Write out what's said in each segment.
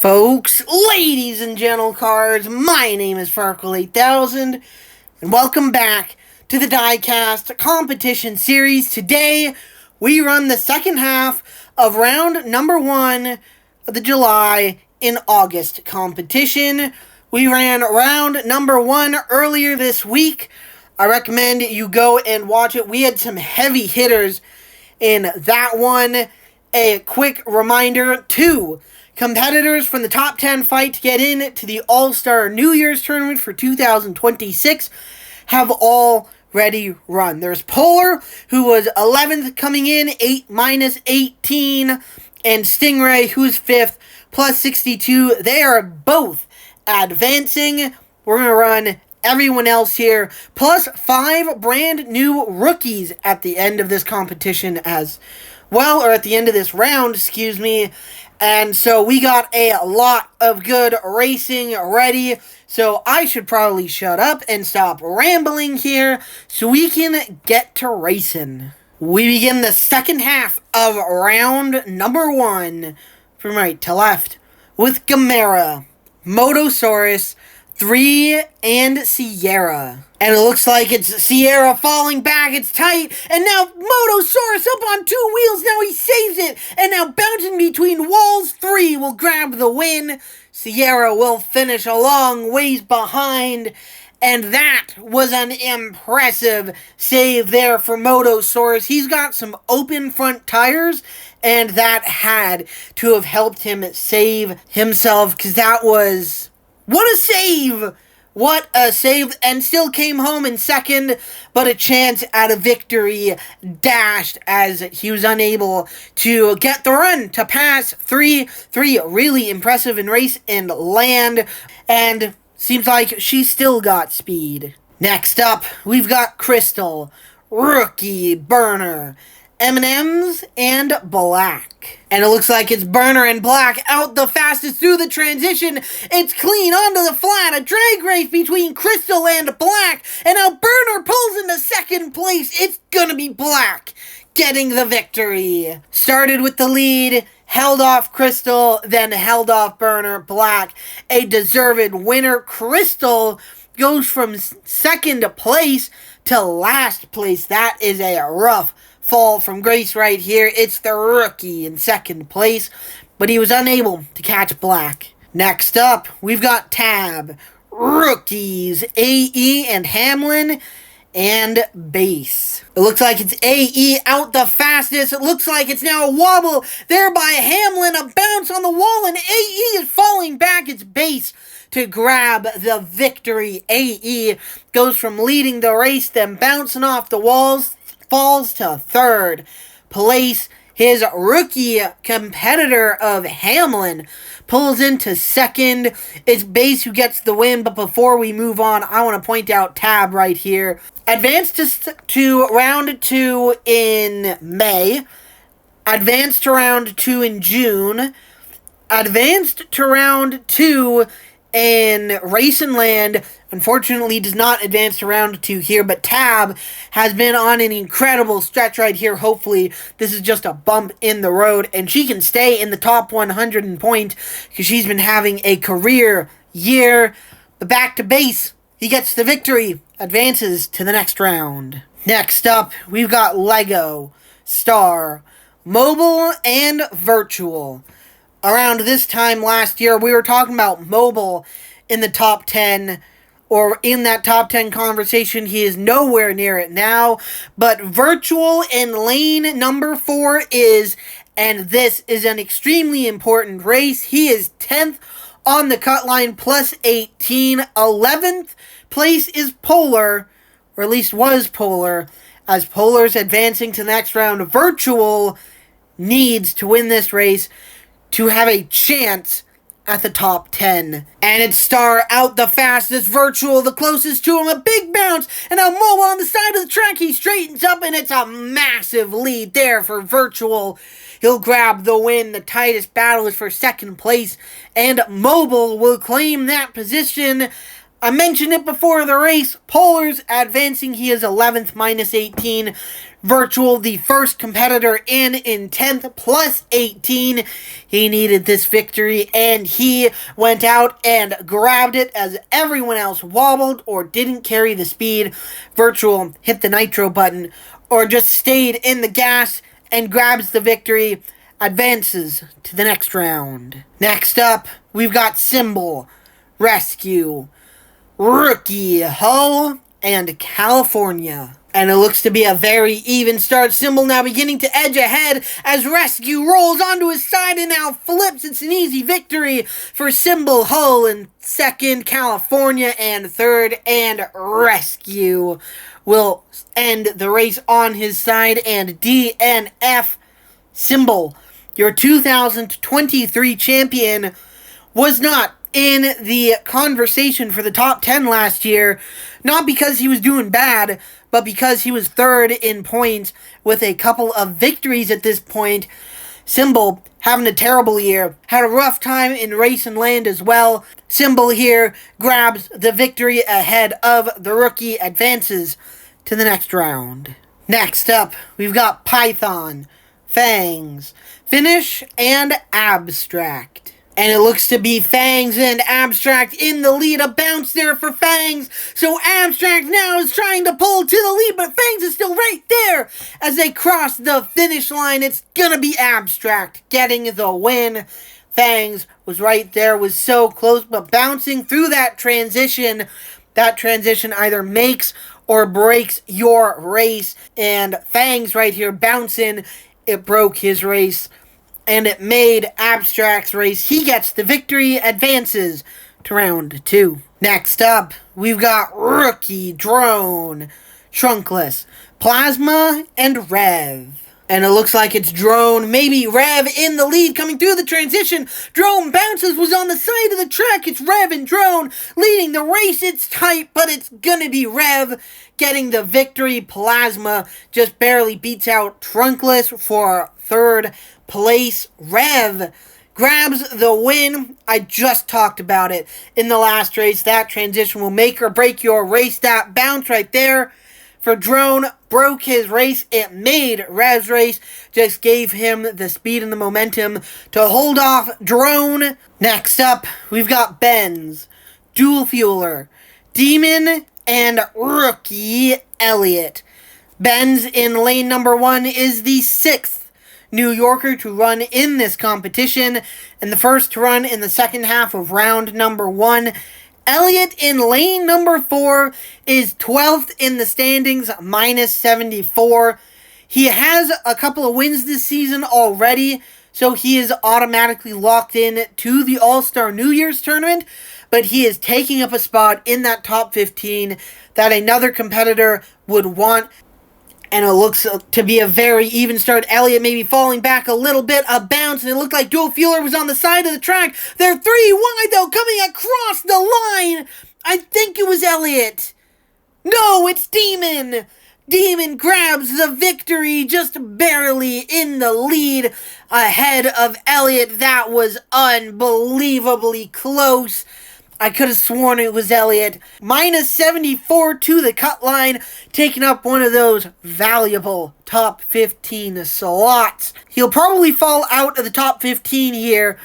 Folks, ladies and gentle cards, my name is Farkle8000, and welcome back to the Diecast Competition Series. Today, we run the second half of round number 1 of the July in August competition. We ran round number 1 earlier this week. I recommend you go and watch it. We had some heavy hitters in that one. A quick reminder, 2 competitors from the top 10 fight to get in to the All-Star New Year's Tournament for 2026 have already run. There's Polar, who was 11th coming in, 8 minus 18, and Stingray, who's 5th, plus 62. They are both advancing. We're going to run everyone else here, plus 5 brand new rookies at the end of this competition as well, or at the end of this round, excuse me. And so we got a lot of good racing ready. So I should probably shut up and stop rambling here so we can get to racing. We begin the second half of round number 1 from right to left with Gamera, Motosaurus, 3, and Sierra. And it looks like it's Sierra falling back. It's tight. And now Motosaurus up on 2 wheels. Now he saves it. And now bouncing between walls. 3 will grab the win. Sierra will finish a long ways behind. And that was an impressive save there for Motosaurus. He's got some open front tires, and that had to have helped him save himself, because that was... what a save! What a save, and still came home in second, but a chance at a victory dashed as he was unable to get the run to pass 3. Really impressive in race and land, and seems like she still got speed. Next up, we've got Crystal, Rookie Burner, M&M's, and Black. And it looks like it's Burner and Black out the fastest through the transition. It's clean onto the flat. A drag race between Crystal and Black. And now Burner pulls into second place. It's gonna be Black getting the victory. Started with the lead, held off Crystal, then held off Burner. Black, a deserved winner. Crystal goes from second place to last place. That is a rough fall from grace right here. It's the rookie in second place, but he was unable to catch Black. Next up, we've got Tab, rookies, AE and Hamlin, and Base. It looks like it's AE out the fastest. It looks like it's now a wobble there by Hamlin, a bounce on the wall, and AE is falling back. It's Base to grab the victory. AE goes from leading the race, then bouncing off the walls, falls to third place. His rookie competitor of Hamlin pulls into second. It's Base who gets the win, but before we move on, I want to point out Tab right here. Advanced to round 2 in May. Advanced to round 2 in June. Advanced to round 2 in Race and Land. Unfortunately, does not advance to round 2 here, but Tab has been on an incredible stretch right here. Hopefully, this is just a bump in the road, and she can stay in the top 100 in point, because she's been having a career year. But back to Base. He gets the victory, advances to the next round. Next up, we've got Lego, Star, Mobile, and Virtual. Around this time last year, we were talking about Mobile in the top 10, or in that top 10 conversation. He is nowhere near it now, but Virtual in lane number 4 is, and this is an extremely important race. He is 10th on the cut line, plus 18. 11th place is Polar, or at least was Polar, as Polar's advancing to the next round. Virtual needs to win this race to have a chance at the top 10. And it's Star out the fastest, Virtual the closest to him, a big bounce, and now Mobile on the side of the track. He straightens up, and it's a massive lead there for Virtual. He'll grab the win. The tightest battle is for second place, and Mobile will claim that position. I mentioned it before the race. Polar's advancing. He is 11th, minus 18. Virtual, the first competitor in 10th plus 18. He needed this victory and he went out and grabbed it as everyone else wobbled or didn't carry the speed. Virtual hit the nitro button or just stayed in the gas and grabs the victory, advances to the next round. Next up, we've got Symbol, Rescue, Rookie, Hull, and California. And it looks to be a very even start. Symbol now beginning to edge ahead as Rescue rolls onto his side and now flips. It's an easy victory for Symbol. Hull in second, California and third, and Rescue will end the race on his side. And DNF, Symbol, your 2023 champion, was not in the conversation for the top 10 last year, not because he was doing bad, but because he was third in points with a couple of victories at this point. Symbol having a terrible year, had a rough time in race and land as well. Symbol here grabs the victory ahead of the rookie, advances to the next round. Next up, we've got Python, Fangs, Finish, and Abstract. And it looks to be Fangs and Abstract in the lead. A bounce there for Fangs. So Abstract now is trying to pull to the lead, but Fangs is still right there. As they cross the finish line, it's gonna be Abstract getting the win. Fangs was right there, was so close, but bouncing through that transition either makes or breaks your race. And Fangs right here bouncing, it broke his race. And it made Abstract's race. He gets the victory, advances to round 2. Next up, we've got Rookie, Drone, Trunkless, Plasma, and Rev. And it looks like it's Drone, maybe Rev in the lead coming through the transition. Drone bounces, was on the side of the track. It's Rev and Drone leading the race. It's tight, but it's gonna be Rev getting the victory. Plasma just barely beats out Trunkless for third place. Rev grabs the win. I just talked about it in the last race. That transition will make or break your race. That bounce right there for Drone broke his race. It made Rev's race. Just gave him the speed and the momentum to hold off Drone. Next up, we've got Benz, Dual Fueler, Demon, and Rookie Elliott. Benz in lane number 1 is the 6th New Yorker to run in this competition, and the first to run in the second half of round number 1. Elliott in lane number 4 is 12th in the standings, minus 74. He has a couple of wins this season already, so he is automatically locked in to the All-Star New Year's tournament, but he is taking up a spot in that top 15 that another competitor would want. And it looks to be a very even start. Elliott maybe falling back a little bit, a bounce, and it looked like Dual Fueler was on the side of the track. They're 3 wide, though, coming across the line. I think it was Elliott. No, it's Demon. Demon grabs the victory, just barely in the lead ahead of Elliott. That was unbelievably close. I could have sworn it was Elliott. Minus 74 to the cut line, taking up one of those valuable top 15 slots. He'll probably fall out of the top 15 here.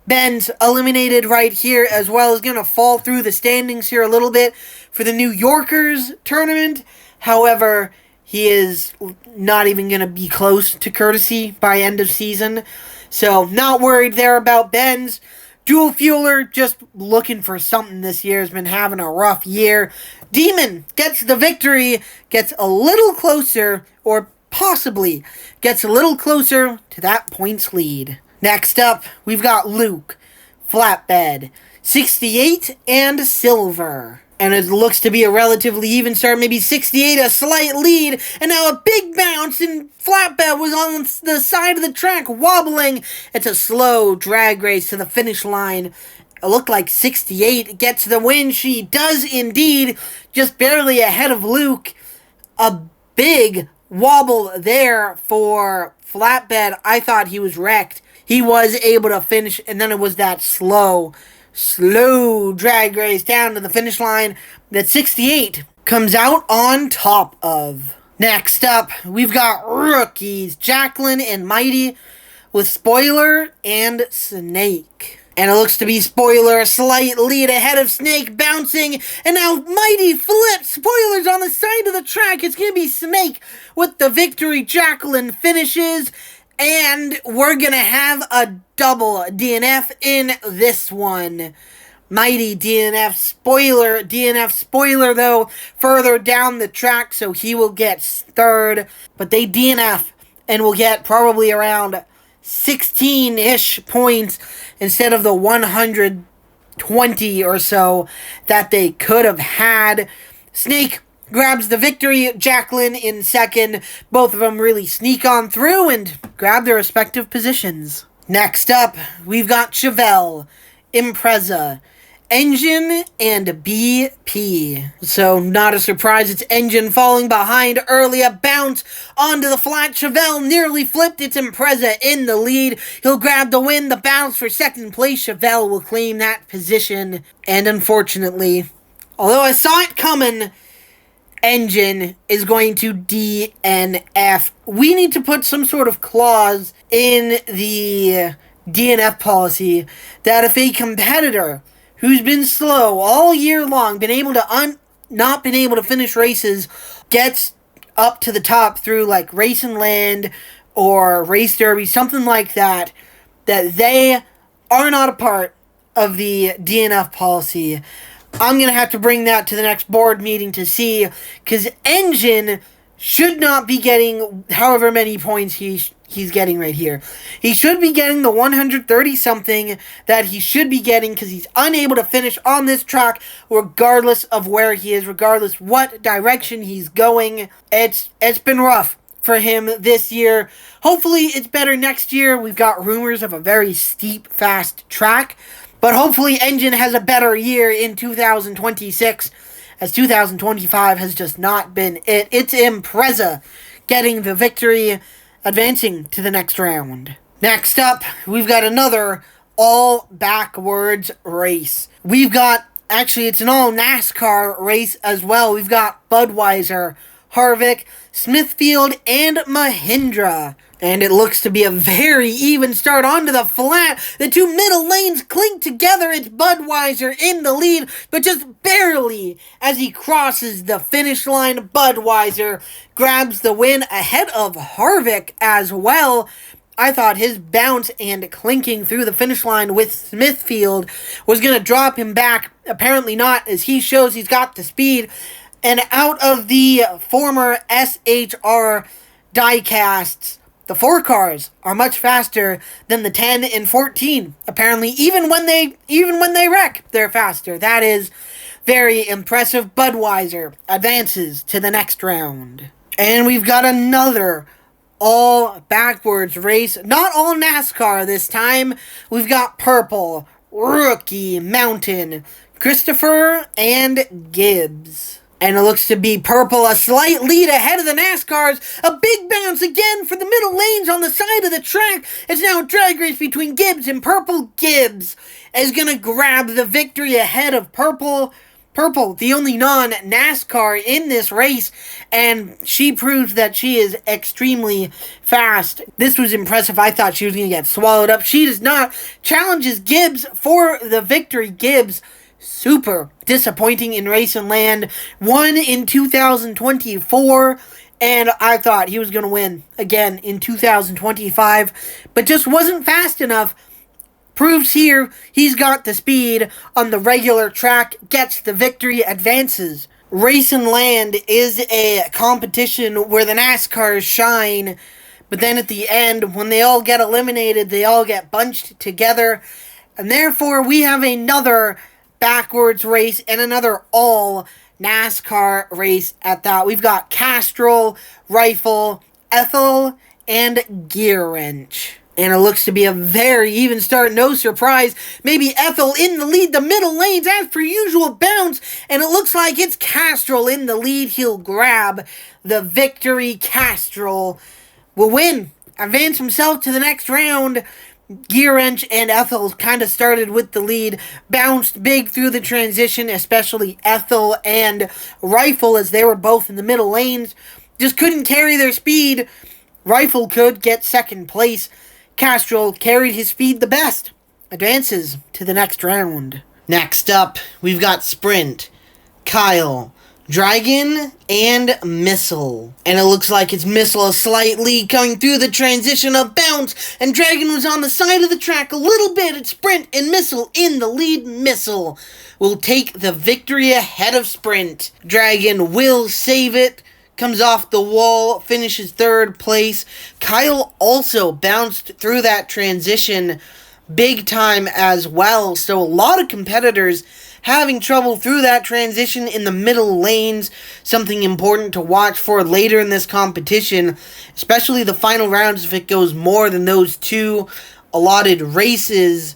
Ben's eliminated right here, as well as going to fall through the standings here a little bit for the New Yorkers tournament. However, he is not even going to be close to courtesy by end of season. So, not worried there about Ben's. Dual Fueler, just looking for something this year, has been having a rough year. Demon gets the victory, gets a little closer, or possibly gets a little closer to that points lead. Next up, we've got Luke, Flatbed, 68, and Silver. And it looks to be a relatively even start, maybe 68, a slight lead, and now a big bounce, and Flatbed was on the side of the track, wobbling. It's a slow drag race to the finish line. It looked like 68 gets the win. She does indeed, just barely ahead of Luke. A big wobble there for Flatbed. I thought he was wrecked. He was able to finish, and then it was that slow drag race down to the finish line that 68 comes out on top of. Next up, we've got rookies, Jacqueline and Mighty, with Spoiler and Snake. And it looks to be Spoiler a slight lead ahead of Snake, bouncing, and now Mighty flips. Spoiler's on the side of the track. It's going to be Snake with the victory. Jacqueline finishes, and we're going to have a double DNF in this one. Mighty DNF Spoiler, though, further down the track, so he will get third. But they DNF and will get probably around 16-ish points instead of the 120 or so that they could have had. Snake grabs the victory, Jacqueline in second. Both of them really sneak on through and grab their respective positions. Next up, we've got Chevelle, Impreza, Engine, and BP. So, not a surprise, it's Engine falling behind early. A bounce onto the flat. Chevelle nearly flipped. It's Impreza in the lead. He'll grab the win. The bounce for second place. Chevelle will claim that position. And unfortunately, although I saw it coming, Engine is going to DNF. We need to put some sort of clause in the DNF policy that if a competitor who's been slow all year long, not been able to finish races, gets up to the top through like Race and Land or Race Derby, something like that, that they are not a part of the DNF policy. I'm going to have to bring that to the next board meeting to see, because Engine should not be getting however many points he's getting right here. He should be getting the 130-something that he should be getting, because he's unable to finish on this track regardless of where he is, regardless what direction he's going. It's been rough for him this year. Hopefully it's better next year. We've got rumors of a very steep, fast track, but hopefully Engine has a better year in 2026, as 2025 has just not been it. It's Impreza getting the victory, advancing to the next round. Next up, we've got another all backwards race. It's an all NASCAR race as well. We've got Budweiser, Harvick, Smithfield, and Mahindra. And it looks to be a very even start onto the flat. The two middle lanes clink together. It's Budweiser in the lead, but just barely as he crosses the finish line. Budweiser grabs the win ahead of Harvick as well. I thought his bounce and clinking through the finish line with Smithfield was going to drop him back. Apparently not, as he shows he's got the speed. And out of the former SHR diecasts, the 4 cars are much faster than the 10 and 14. Apparently, even when they wreck, they're faster. That is very impressive. Budweiser advances to the next round. And we've got another all backwards race. Not all NASCAR this time. We've got Purple, Rookie, Mountain, Christopher, and Gibbs. And it looks to be Purple a slight lead ahead of the NASCARs. A big bounce again for the middle lanes on the side of the track. It's now a drag race between Gibbs and Purple. Gibbs is going to grab the victory ahead of Purple. Purple, the only non-NASCAR in this race, and she proves that she is extremely fast. This was impressive. I thought she was going to get swallowed up. She does not. Challenges Gibbs for the victory. Gibbs, super disappointing in Race and Land. Won in 2024, and I thought he was going to win again in 2025, but just wasn't fast enough. Proves here he's got the speed on the regular track, gets the victory, advances. Race and Land is a competition where the NASCARs shine, but then at the end, when they all get eliminated, they all get bunched together, and therefore we have another backwards race and another all NASCAR race at that. We've got Castrol, Rifle, Ethel, and Gear Wrench. And it looks to be a very even start, no surprise. Maybe Ethel in the lead, the middle lanes as per usual bounce. And it looks like it's Castrol in the lead. He'll grab the victory. Castrol will win, advance himself to the next round. Gear Wrench and Ethel kind of started with the lead, bounced big through the transition, especially Ethel and Rifle as they were both in the middle lanes. just couldn't carry their speed. Rifle could get second place. Castrol carried his speed the best. Advances to the next round. Next up, we've got Sprint, Kyle, Dragon, and Missile. And it looks like it's Missile a slight lead coming through the transition of Bounce, and Dragon was on the side of the track a little bit at Sprint, and Missile in the lead. Missile will take the victory ahead of Sprint. Dragon will save it, comes off the wall, finishes third place. Kyle also bounced through that transition big time as well, so a lot of competitors having trouble through that transition in the middle lanes. Something important to watch for later in this competition, especially the final rounds if it goes more than those two allotted races.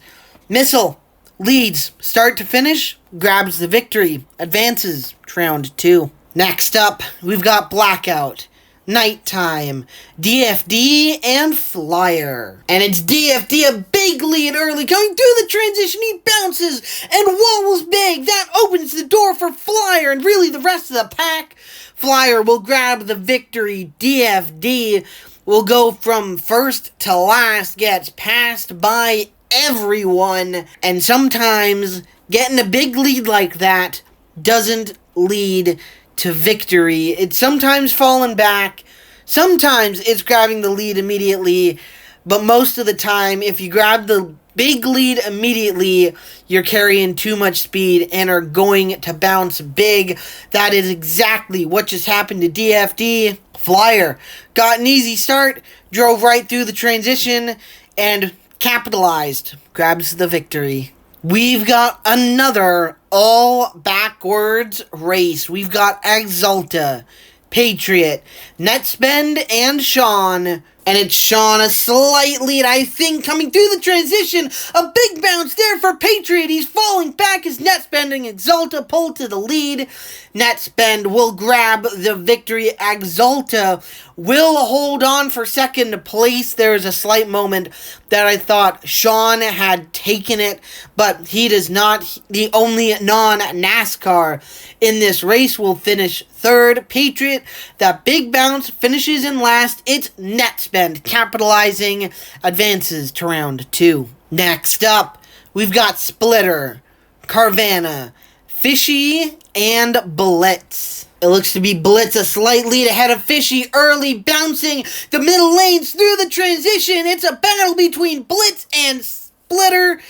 Missile leads start to finish, grabs the victory, advances to round 2. Next up, we've got Blackout, Nighttime, DFD, and Flyer. And it's DFD, a big lead early, going through the transition. He bounces and wobbles big. That opens the door for Flyer and really the rest of the pack. Flyer will grab the victory. DFD will go from first to last, gets passed by everyone. And sometimes getting a big lead like that doesn't lead to victory. It's sometimes falling back, sometimes it's grabbing the lead immediately, but most of the time, if you grab the big lead immediately, you're carrying too much speed and are going to bounce big. That is exactly what just happened to DFD. Flyer got an easy start, drove right through the transition, and capitalized, grabs the victory. We've got another all-backwards race. We've got Exalta, Patriot, Netspend, and Sean. And it's Sean a slight lead, I think, coming through the transition. A big bounce there for Patriot. He's falling back as Netspend and Exalta pull to the lead. Netspend will grab the victory. Exalta will hold on for second place. There's a slight moment that I thought Sean had taken it, but he does not. The only non-NASCAR in this race will finish third. Patriot, that big bounce, finishes in last. It's Netspend capitalizing, advances to round 2. Next up, we've got Splitter, Carvana, Fishy, and Blitz. It looks to be Blitz a slight lead ahead of Fishy, early bouncing the middle lanes through the transition. It's a battle between Blitz and Splitter.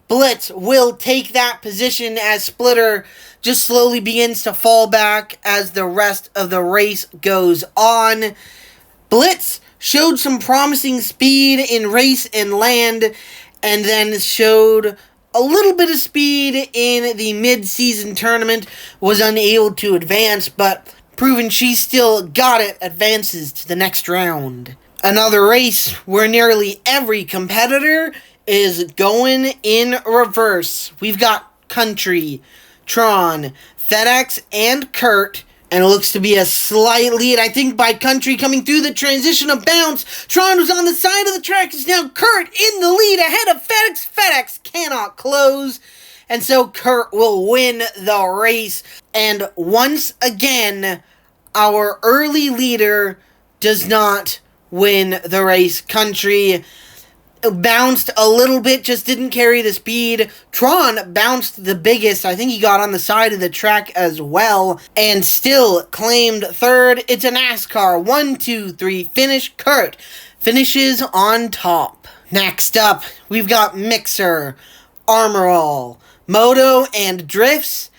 Blitz will take that position as Splitter just slowly begins to fall back as the rest of the race goes on. Blitz showed some promising speed in race and land, and then showed a little bit of speed in the mid-season tournament, was unable to advance, but proving she still got it, advances to the next round. Another race where nearly every competitor is going in reverse. We've got Country, Tron, FedEx, and Kurt. And it looks to be a slight lead, I think, by Country coming through the transition of Bounce. Tron was on the side of the track. It's now Kurt in the lead ahead of FedEx. FedEx cannot close. And so Kurt will win the race. And once again, our early leader does not win the race. Country bounced a little bit, just didn't carry the speed. Tron bounced the biggest. I think he got on the side of the track as well, and still claimed third. It's a NASCAR 1, 2, 3 finish. Kurt finishes on top. Next up, we've got Mixer, Armor All, Moto, and Drifts.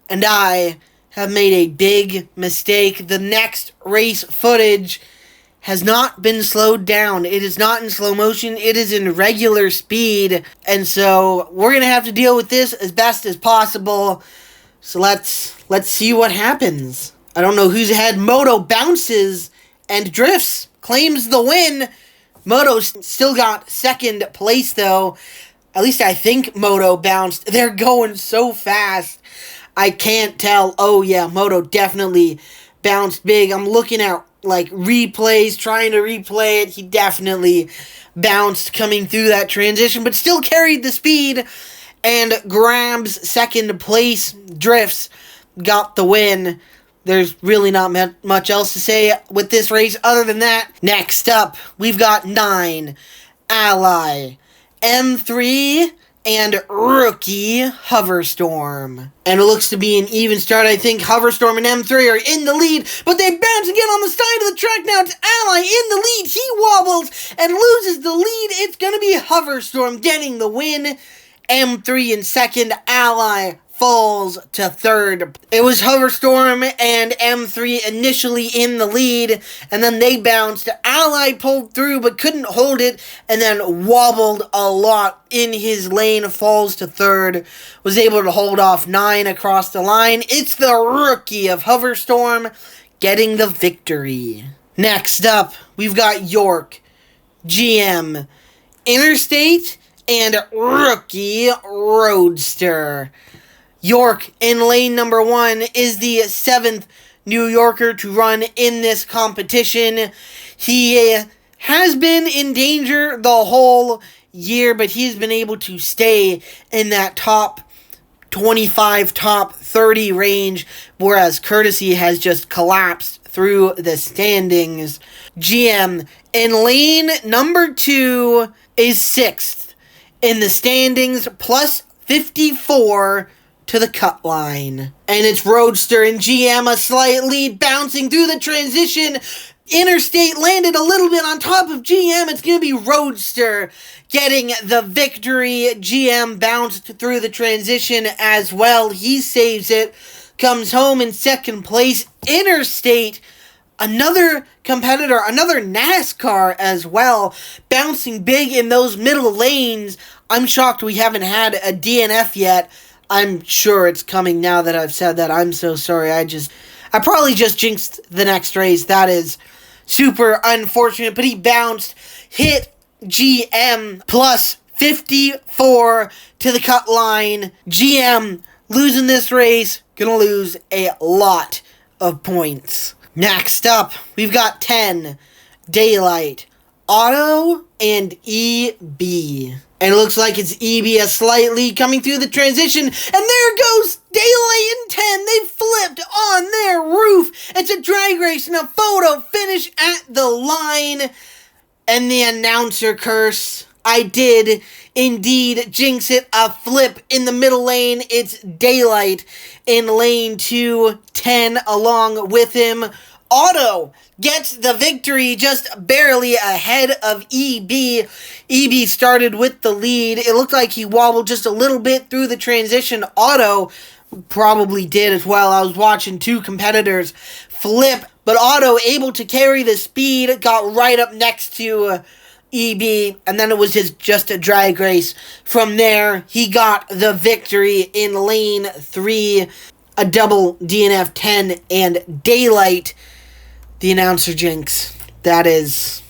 And I have made a big mistake. The next race footage has not been slowed down. It is not in slow motion. It is in regular speed. And so we're going to have to deal with this as best as possible. So let's see what happens. I don't know who's ahead. Moto bounces and drifts, claims the win. Moto still got second place though. At least I think Moto bounced. They're going so fast. I can't tell. Oh yeah, Moto definitely bounced big. I'm looking at replays, trying to replay it. He definitely bounced coming through that transition, but still carried the speed and grabs second place. Drifts got the win. there's really not much else to say with this race other than that. Next up, we've got 9, Ally, M3, and Rookie Hoverstorm. And it looks to be an even start. I think Hoverstorm and M3 are in the lead, but they bounce again on the side of the track. Now it's Ally in the lead. He wobbles and loses the lead. It's going to be Hoverstorm getting the win. M3 in second, Ally falls to third. It was Hoverstorm and M3 initially in the lead, and then they bounced. Ally pulled through but couldn't hold it, and then wobbled a lot in his lane, falls to third, was able to hold off 9 across the line. It's the Rookie of Hoverstorm getting the victory. Next up, we've got York, GM, Interstate, and Rookie Roadster. York in lane number 1 is the 7th New Yorker to run in this competition. He has been in danger the whole year, but he's been able to stay in that top 25, top 30 range, whereas Courtesy has just collapsed through the standings. GM in lane number 2 is 6th in the standings, plus 54 to the cut line. And it's Roadster and GM, a slight lead, bouncing through the transition. Interstate landed a little bit on top of GM. It's going to be Roadster getting the victory. GM bounced through the transition as well. He saves it, comes home in second place. Interstate, another competitor, another NASCAR as well, bouncing big in those middle lanes. I'm shocked we haven't had a DNF yet. I'm sure it's coming now that I've said that. I'm so sorry. I probably just jinxed the next race. That is super unfortunate. But he bounced, hit GM, plus 54 to the cut line. GM losing this race, gonna lose a lot of points. Next up, we've got 10, Daylight, Auto, and EB. And it looks like it's EB a slight lead coming through the transition. And there goes Daylight in 10. They flipped on their roof. It's a drag race and a photo finish at the line. And the announcer curse. I did indeed jinx it. A flip in the middle lane. It's Daylight in lane 2. 10 along with him. Auto gets the victory, just barely ahead of EB. EB started with the lead. It looked like he wobbled just a little bit through the transition. Auto probably did as well. I was watching 2 competitors flip, but Auto able to carry the speed, got right up next to EB, and then it was just a drag race. From there, he got the victory in lane 3, a double DNF 10, and Daylight, the announcer jinx. That's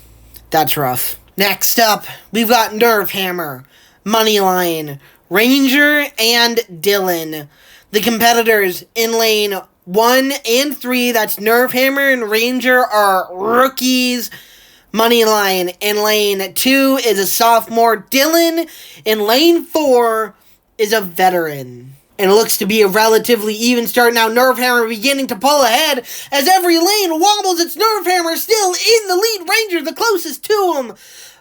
rough. Next up, we've got Nerve Hammer, Moneyline, Ranger, and Dylan. The competitors in lane 1 and 3, that's Nerve Hammer and Ranger, are rookies. Moneyline in lane 2 is a sophomore. Dylan in lane 4 is a veteran. And it looks to be a relatively even start now. Nerve Hammer beginning to pull ahead as every lane wobbles. It's Nerve Hammer still in the lead. Ranger the closest to him.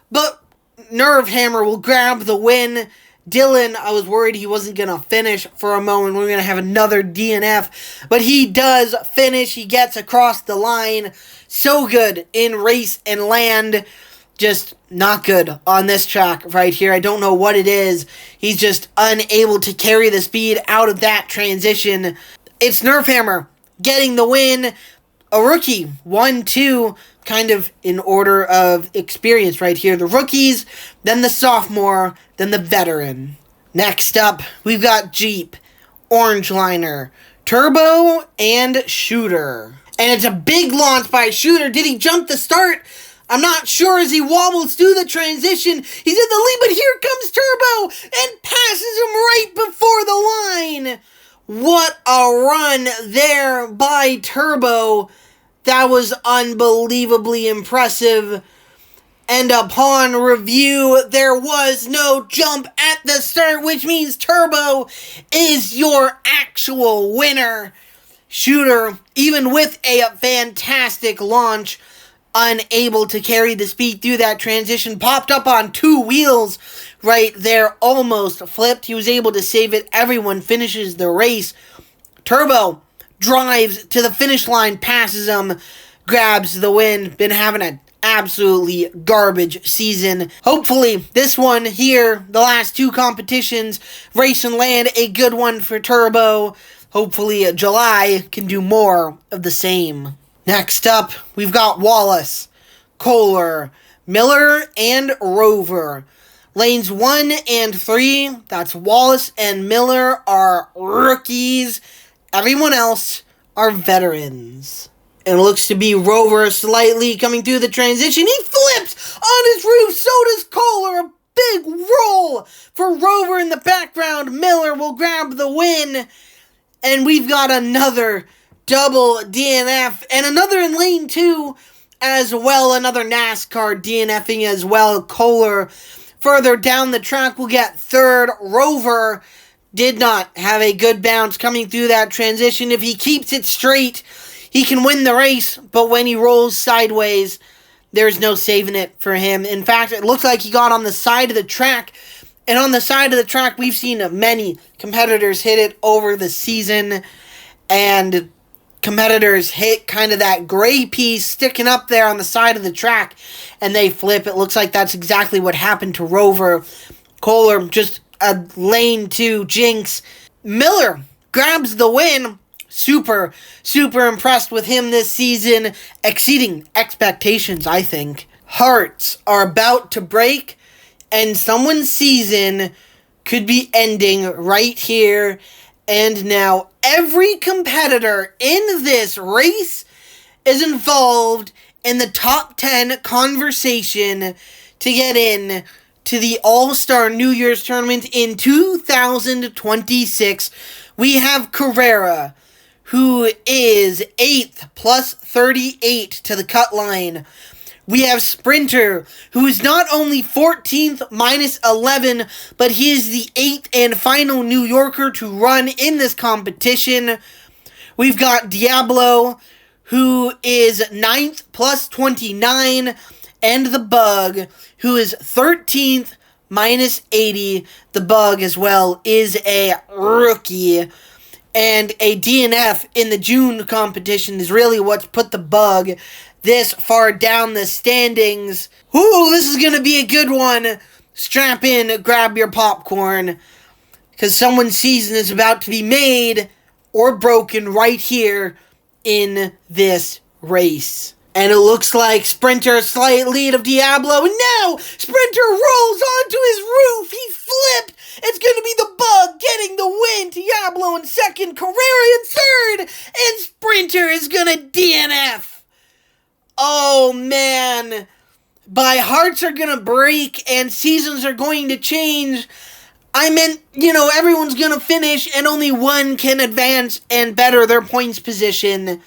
But Nerve Hammer will grab the win. Dylan, I was worried he wasn't going to finish for a moment. We're going to have another DNF. But he does finish. He gets across the line. So good in race and land. Just not good on this track right here. I don't know what it is. He's just unable to carry the speed out of that transition. It's Nerve Hammer getting the win. A rookie, 1-2, kind of in order of experience right here. The rookies, then the sophomore, then the veteran. Next up, we've got Jeep, Orange Liner, Turbo, and Shooter. And it's a big launch by Shooter. Did he jump the start? I'm not sure as he wobbles through the transition. He's in the lead, but here comes Turbo and passes him right before the line. What a run there by Turbo. That was unbelievably impressive. And upon review, there was no jump at the start, which means Turbo is your actual winner. Shooter, even with a fantastic launch, unable to carry the speed through that transition, popped up on 2 wheels right there, almost flipped. He was able to save it. Everyone finishes the race. Turbo drives to the finish line, passes him, grabs the win. Been having an absolutely garbage season. Hopefully this one here, the last 2 competitions, race and land, a good one for Turbo. Hopefully July can do more of the same. Next up, we've got Wallace, Kohler, Miller, and Rover. Lanes 1 and 3, that's Wallace and Miller, are rookies. Everyone else are veterans. And it looks to be Rover slightly coming through the transition. He flips on his roof, so does Kohler. A big roll for Rover in the background. Miller will grab the win. And we've got another double DNF, and another in lane 2 as well, another NASCAR DNFing as well. Kohler further down the track will get third. Rover did not have a good bounce coming through that transition. If he keeps it straight, he can win the race, but when he rolls sideways, there's no saving it for him. In fact, it looks like he got on the side of the track, and on the side of the track, we've seen many competitors hit it over the season, and competitors hit kind of that gray piece sticking up there on the side of the track, and they flip. It looks like that's exactly what happened to Rover. Kohler, just a lane 2 jinx. Miller grabs the win. Super impressed with him this season. Exceeding expectations, I think. Hearts are about to break, and someone's season could be ending right here and now. Every competitor in this race is involved in the top 10 conversation to get in to the All-Star New Year's Tournament in 2026. We have Carrera, who is 8th plus 38 to the cut line. We have Sprinter, who is not only 14th minus 11, but he is the 8th and final New Yorker to run in this competition. We've got Diablo, who is 9th plus 29, and the Bug, who is 13th minus 80. The Bug as well is a rookie. And a DNF in the June competition is really what's put the Bug this far down the standings. Ooh, this is going to be a good one. Strap in, grab your popcorn, because someone's season is about to be made or broken right here in this race. And it looks like Sprinter, a slight lead of Diablo, and now Sprinter rolls onto his roof. He flipped. It's going to be the Bug getting the win. Diablo in second, Carrera in third, and Sprinter is going to DNF. Oh, man. By hearts are going to break and seasons are going to change. I meant, everyone's going to finish and only one can advance and better their points position.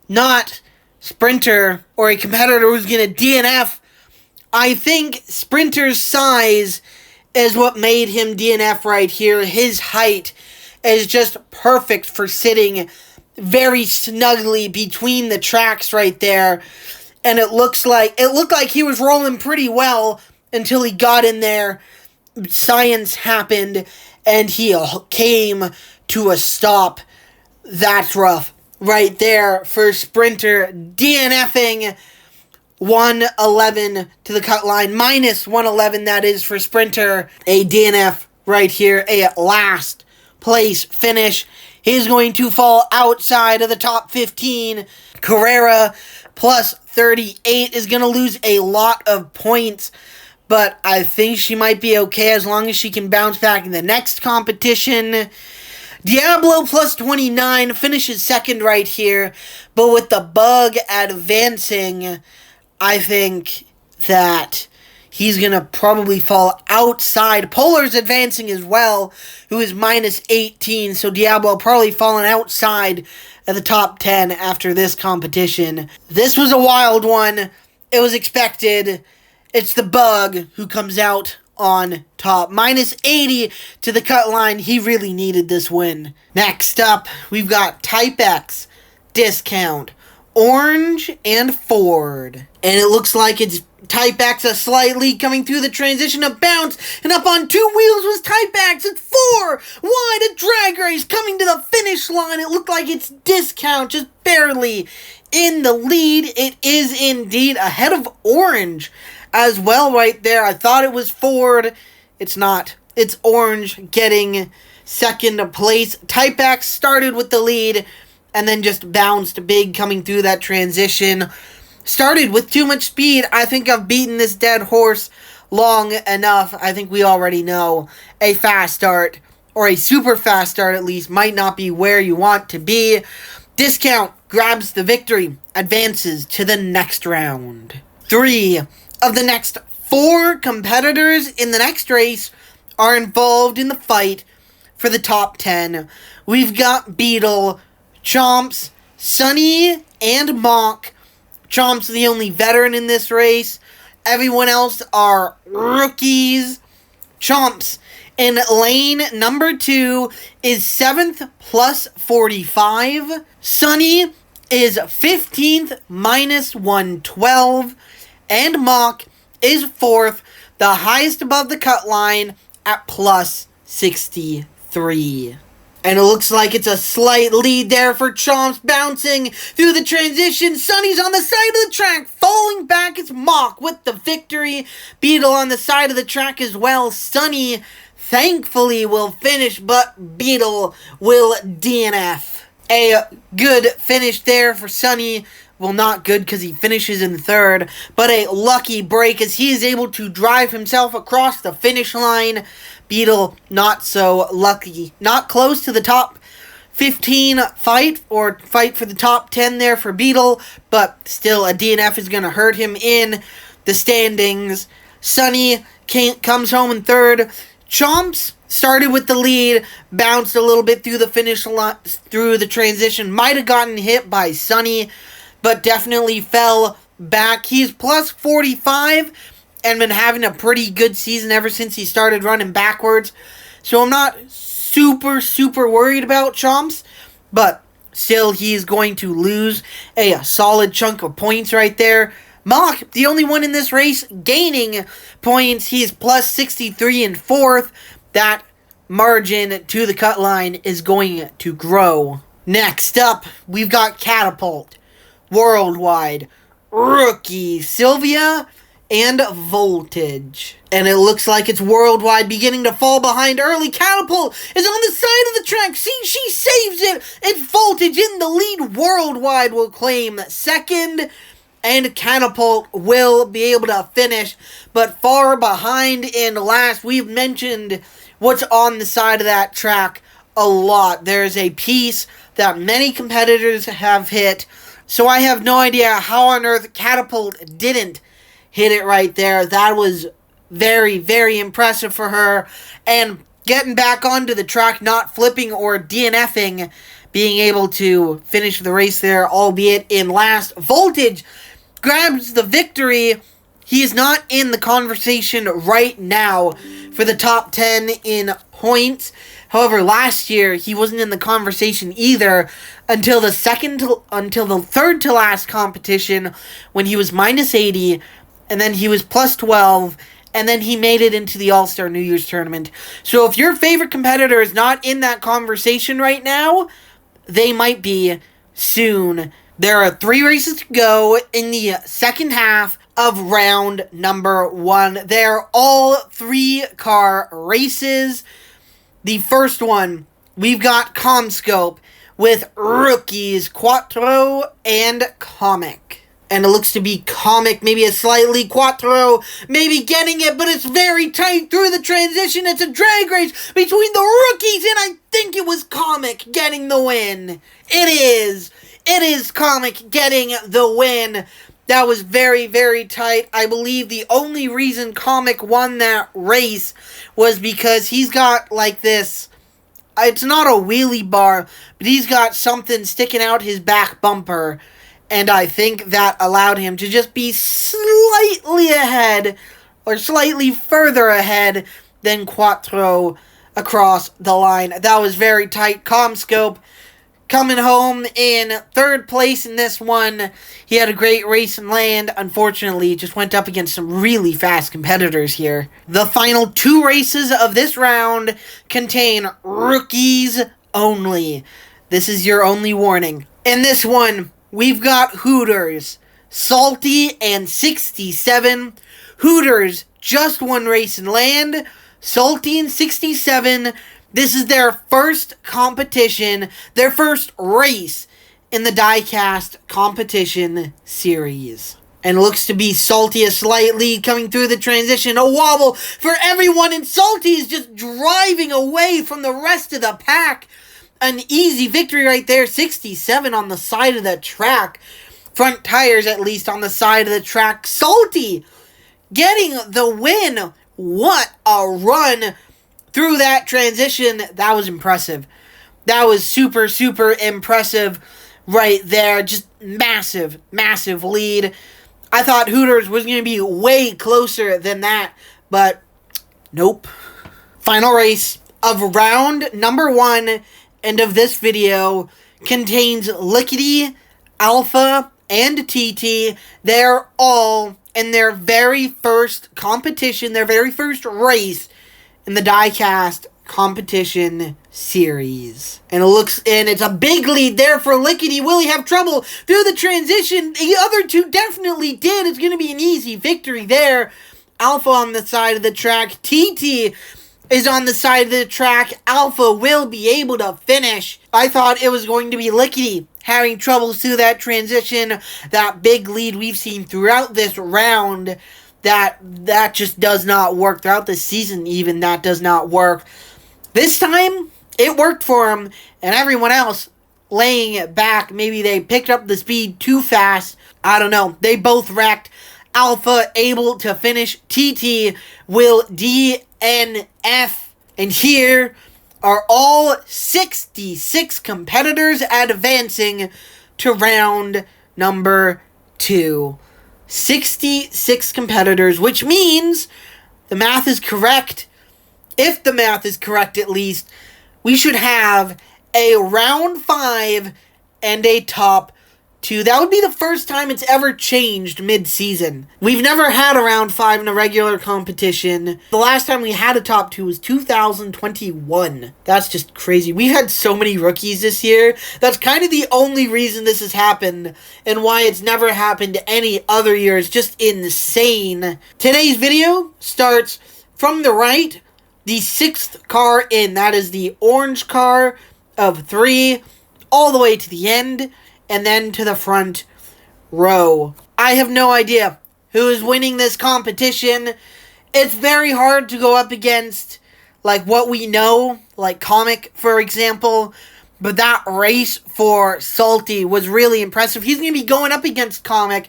Not Sprinter or a competitor who's going to DNF. I think Sprinter's size is what made him DNF right here. His height is just perfect for sitting very snugly between the tracks right there. And it looked like he was rolling pretty well until he got in there. Science happened and he came to a stop. That's rough right there for Sprinter, DNFing 111 to the cut line, minus 111 that is for Sprinter. A DNF right here, a last place finish. He's going to fall outside of the top 15. Carrera, plus 38, is going to lose a lot of points, but I think she might be okay as long as she can bounce back in the next competition. Diablo, plus 29, finishes second right here, but with the Bug advancing, I think that he's going to probably fall outside. Polar's advancing as well, who is minus 18. So Diablo probably falling outside of the top 10 after this competition. This was a wild one. It was expected. It's the Bug who comes out on top. Minus 80 to the cut line. He really needed this win. Next up, we've got Type X, Discount, Orange, and Ford. And it looks like it's Type X a slight lead coming through the transition, a bounce, and up on two wheels was Type X. It's 4 wide, a drag race coming to the finish line. It looked like it's Discount just barely in the lead. It is indeed ahead of Orange as well right there. I thought it was Ford. It's not. It's Orange getting second place. Type X started with the lead and then just bounced big coming through that transition. Started with too much speed. I think I've beaten this dead horse long enough. I think we already know a fast start, or a super fast start at least, might not be where you want to be. Discount grabs the victory, advances to the next round. 3 of the next 4 competitors in the next race are involved in the fight for the top 10. We've got Beetle, Chomps, Sunny, and Mach. Chomp's the only veteran in this race. Everyone else are rookies. Chomp's in lane number 2 is 7th plus 45. Sunny is 15th minus 112. And Mach is 4th, the highest above the cut line at plus 63. And it looks like it's a slight lead there for Chomps, bouncing through the transition. Sunny's on the side of the track, falling back. It's Mach with the victory. Beetle on the side of the track as well. Sunny, thankfully, will finish, but Beetle will DNF. A good finish there for Sunny. Well, not good because he finishes in 3rd, but a lucky break as he is able to drive himself across the finish line. Beetle, not so lucky. Not close to the top 15 fight for the top 10 there for Beetle, but still a DNF is going to hurt him in the standings. Sunny comes home in 3rd. Chomps started with the lead, bounced a little bit through the finish line, through the transition. Might have gotten hit by Sunny, but definitely fell back. He's plus 45 and been having a pretty good season ever since he started running backwards. So I'm not super worried about Chomps, but still he's going to lose a solid chunk of points right there. Mach, the only one in this race gaining points. He's plus 63 in 4th. That margin to the cut line is going to grow. Next up, we've got Catapult, Worldwide, Rookie, Sylvia, and Voltage. And it looks like it's Worldwide beginning to fall behind early. Catapult is on the side of the track. See, she saves it. And Voltage in the lead. Worldwide will claim 2nd. And Catapult will be able to finish, but far behind in last. We've mentioned what's on the side of that track a lot. There's a piece that many competitors have hit, so I have no idea how on earth Catapult didn't hit it right there. That was very impressive for her. And getting back onto the track, not flipping or DNFing, being able to finish the race there, albeit in last. Voltage grabs the victory. He is not in the conversation right now for the top 10 in points. However, last year he wasn't in the conversation either until the third to last competition when he was minus 80, and then he was plus 12, and then he made it into the All-Star New Year's Tournament. So if your favorite competitor is not in that conversation right now, they might be soon. There are 3 races to go in the second half of round number 1. They're all 3-car races. The first one, we've got Comscope with rookies Quattro and Comic. And it looks to be Comic, maybe a slightly Quattro, maybe getting it, but it's very tight through the transition. It's a drag race between the rookies, and I think it was Comic getting the win. It is Comic getting the win. That was very tight. I believe the only reason Comic won that race was because he's got like this, it's not a wheelie bar, but he's got something sticking out his back bumper. And I think that allowed him to just be slightly ahead or slightly further ahead than Quattro across the line. That was very tight. Comscope coming home in third place in this one. He had a great race and land. Unfortunately, just went up against some really fast competitors here. The final two races of this round contain rookies only. This is your only warning. In this one, we've got Hooters, Salty, and 67. Hooters just one race and land. Salty and 67, this is their first competition, their first race in the Diecast competition series. And it looks to be Salty a slight lead coming through the transition. A wobble for everyone, and Salty is just driving away from the rest of the pack. An easy victory right there. 67 on the side of the track. Front tires, at least, on the side of the track. Salty getting the win. What a run through that transition. That was impressive. That was super, super impressive right there. Just massive, massive lead. I thought Hooters was going to be way closer than that, but nope. Final race of round number 1 and of this video contains Lickety, Alpha, and TT. They're all in their very first competition, their very first race in the Diecast competition series. And it's a big lead there for Lickety. Will he have trouble through the transition? The other two definitely did. It's going to be an easy victory there. Alpha on the side of the track. TT is on the side of the track. Alpha will be able to finish. I thought it was going to be Lickety having troubles through that transition. That big lead we've seen throughout this round, that just does not work. Throughout the season even, that does not work. This time, it worked for him, and everyone else laying it back. Maybe they picked up the speed too fast. I don't know. They both wrecked. Alpha able to finish. TT will DNF. And here are all 66 competitors advancing to round number 2. 66 competitors, which means the math is correct. If the math is correct, at least, we should have a round 5 and a top 2. That would be the first time it's ever changed mid-season. We've never had a round 5 in a regular competition. The last time we had a top 2 was 2021. That's just crazy. We've had so many rookies this year. That's kind of the only reason this has happened, and why it's never happened any other year. It's just insane. Today's video starts from the right, the 6th car in. That is the orange car of 3, all the way to the end, and then to the front row. I have no idea who is winning this competition. It's very hard to go up against, like, what we know, like Comic, for example. But that race for Salty was really impressive. He's going to be going up against Comic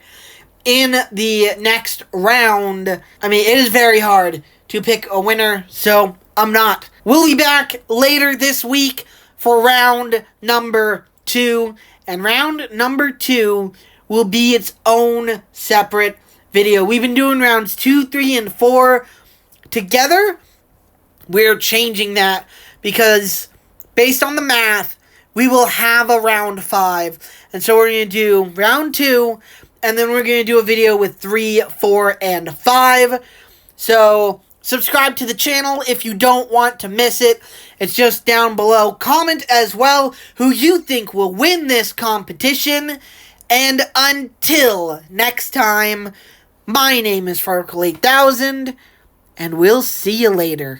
in the next round. I mean, it is very hard to pick a winner, so I'm not. We'll be back later this week for round number 2. And round number 2 will be its own separate video. We've been doing rounds 2, 3, and 4 together. We're changing that because based on the math, we will have a round 5. And so we're going to do round 2, and then we're going to do a video with 3, 4, and 5. So subscribe to the channel if you don't want to miss it. It's just down below. Comment as well who you think will win this competition. And until next time, my name is Farkle8000, and we'll see you later.